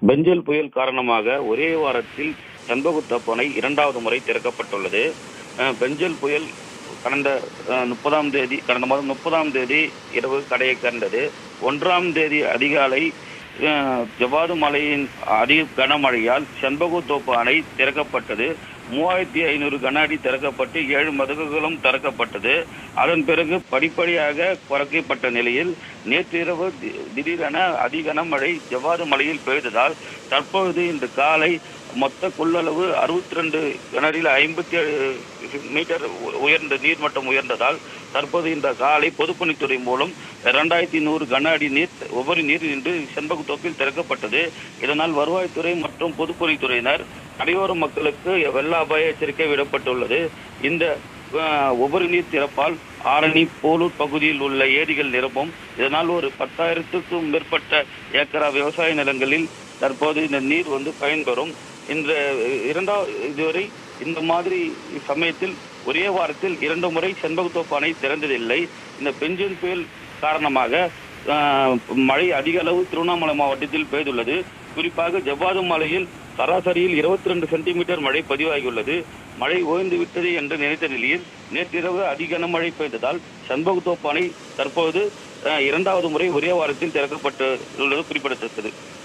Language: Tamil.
பெஞ்சல் புயல் காரணமாக ஒரே வாரத்தில் செண்பகத்தோப்பு அணை இரண்டாவது முறை திறக்கப்பட்டுள்ளது. பெஞ்சல் புயல் கடந்த 30ஆம் தேதி கடந்த மாதம் 30ஆம் தேதி இரவு கரையை கண்டது. 1ஆம் தேதி அதிகாலை ஜவ்வாது மலையின் கனமழையால் செண்பகத்தோப்பு அணை திறக்கப்பட்டது. 3500 கன அடி திறக்கப்பட்டு 7 மதகுகளும் திறக்கப்பட்டது. அதன் பிறகு படிப்படியாக குறைக்கப்பட்ட நிலையில் நேற்றிரவு திடீரென கனமழை ஜவ்வாது மலையில் பெய்ததால் தற்பொழுது இன்று காலை மொத்த கொள்ளளவு 62 கன அடியில் 57 மீட்டர் உயர்ந்த நீர்மட்டம் உயர்ந்ததால் தற்போது இந்த காலை பொதுப்பணித்துறை மூலம் 2100 கன அடி நீர் உபரி நீர் இன்று செண்பகத்தோப்பில் திறக்கப்பட்டது. இதனால் வருவாய்த்துறை மற்றும் பொதுப்பணித்துறையினர் கரையோர மக்களுக்கு வெள்ள அபாய எச்சரிக்கை விடப்பட்டுள்ளது. இந்த உபரி நீர் திறப்பால் ஆரணி, போலூர் பகுதியில் உள்ள ஏரிகள் நிரம்பும். இதனால் ஒரு 10,000க்கும் மேற்பட்ட ஏக்கரா விவசாய நிலங்களில் தற்போது இந்த நீர் பயன்பெறும். இதுவரை இந்த மாதிரி சமயத்தில் ஒரே வாரத்தில் 2 முறை செண்பகத்தோப்பு அணை திறந்ததில்லை. இந்த பெஞ்சல் புயல் காரணமாக மழை அதிக அளவு திருவண்ணாமலை மாவட்டத்தில் பெய்துள்ளது. குறிப்பாக ஜவ்வாது மலையில் சராசரியில் 22 சென்டிமீட்டர் மழை பதிவாகியுள்ளது. மழை ஓய்ந்து விட்டது என்று நினைத்த நிலையில் நேற்றிரவு கனமழை பெய்ததால் செண்பகத்தோப்பு அணை தற்போது 2வது முறை ஒரே வாரத்தில் திறக்கப்பட்டுள்ளது குறிப்பிடத்தக்கது.